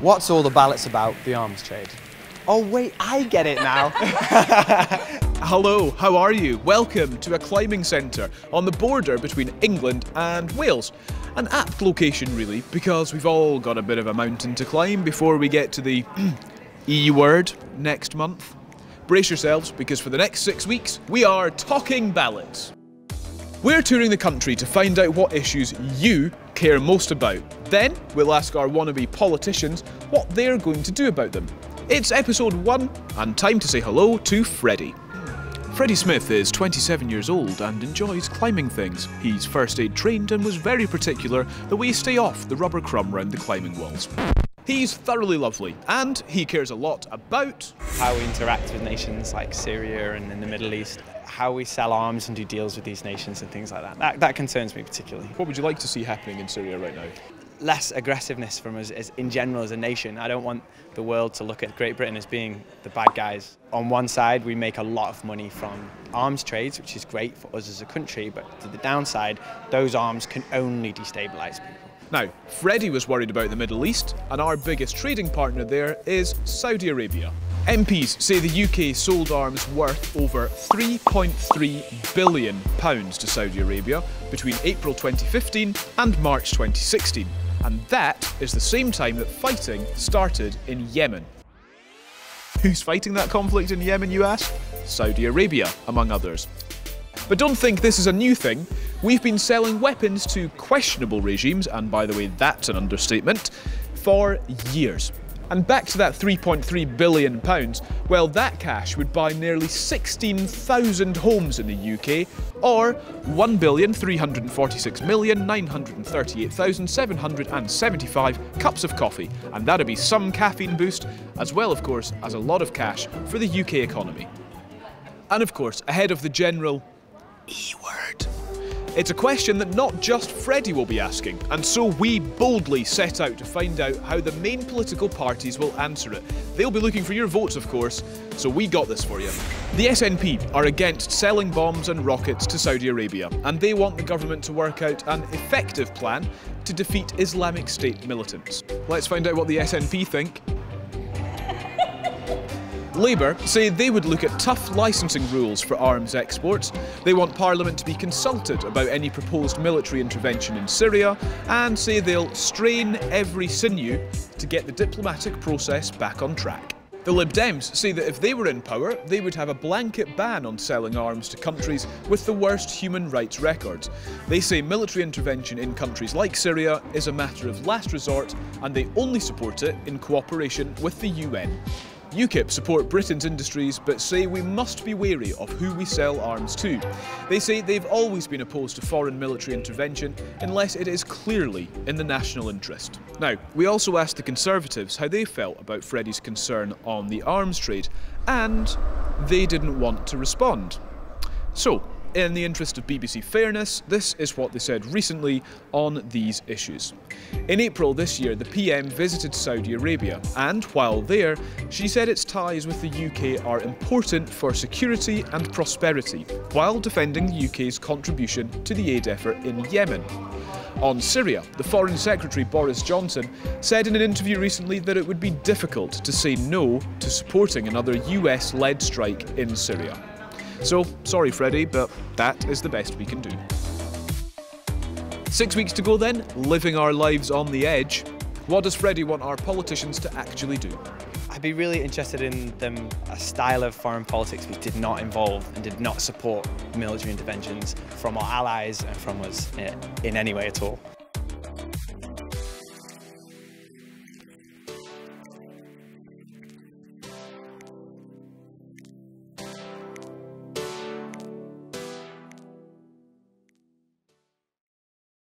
What's all the ballots about the arms trade? Oh wait, I get it now. Hello, how are you? Welcome to a climbing centre on the border between England and Wales. An apt location really, because we've all got a bit of a mountain to climb before we get to the E word next month. Brace yourselves, because for the next 6 weeks, we are talking ballots. We're touring the country to find out what issues you care most about. Then, we'll ask our wannabe politicians what they're going to do about them. It's episode 1, and time to say hello to Freddie. Freddie Smith is 27 years old and enjoys climbing things. He's first aid trained and was very particular that we stay off the rubber crumb round the climbing walls. He's thoroughly lovely, and he cares a lot about how we interact with nations like Syria and in the Middle East, how we sell arms and do deals with these nations and things like that. That concerns me particularly. What would you like to see happening in Syria right now? Less aggressiveness from us in general as a nation. I don't want the world to look at Great Britain as being the bad guys. On one side, we make a lot of money from arms trades, which is great for us as a country, but to the downside, those arms can only destabilise people. Now, Freddie was worried about the Middle East, and our biggest trading partner there is Saudi Arabia. MPs say the UK sold arms worth over £3.3 billion to Saudi Arabia between April 2015 and March 2016. And that is the same time that fighting started in Yemen. Who's fighting that conflict in Yemen, you ask? Saudi Arabia, among others. But don't think this is a new thing. We've been selling weapons to questionable regimes, and by the way, that's an understatement, for years. And back to that £3.3 billion, well, that cash would buy nearly 16,000 homes in the UK, or 1,346,938,775 cups of coffee. And that'd be some caffeine boost, as well, of course, as a lot of cash for the UK economy. And of course, ahead of the general E word, it's a question that not just Freddie will be asking, and so we boldly set out to find out how the main political parties will answer it. They'll be looking for your votes, of course, so we got this for you. The SNP are against selling bombs and rockets to Saudi Arabia, and they want the government to work out an effective plan to defeat Islamic State militants. Let's find out what the SNP think. Labour say they would look at tough licensing rules for arms exports. They want Parliament to be consulted about any proposed military intervention in Syria, and say they'll strain every sinew to get the diplomatic process back on track. The Lib Dems say that if they were in power, they would have a blanket ban on selling arms to countries with the worst human rights records. They say military intervention in countries like Syria is a matter of last resort, and they only support it in cooperation with the UN. UKIP support Britain's industries, but say we must be wary of who we sell arms to. They say they've always been opposed to foreign military intervention unless it is clearly in the national interest. Now, we also asked the Conservatives how they felt about Freddie's concern on the arms trade, and they didn't want to respond. So, in the interest of BBC fairness, this is what they said recently on these issues. In April this year, the PM visited Saudi Arabia, and while there, she said its ties with the UK are important for security and prosperity, while defending the UK's contribution to the aid effort in Yemen. On Syria, the Foreign Secretary Boris Johnson said in an interview recently that it would be difficult to say no to supporting another US-led strike in Syria. So, sorry Freddie, but that is the best we can do. 6 weeks to go then, living our lives on the edge. What does Freddie want our politicians to actually do? I'd be really interested in a style of foreign politics which did not involve and did not support military interventions from our allies and from us in any way at all.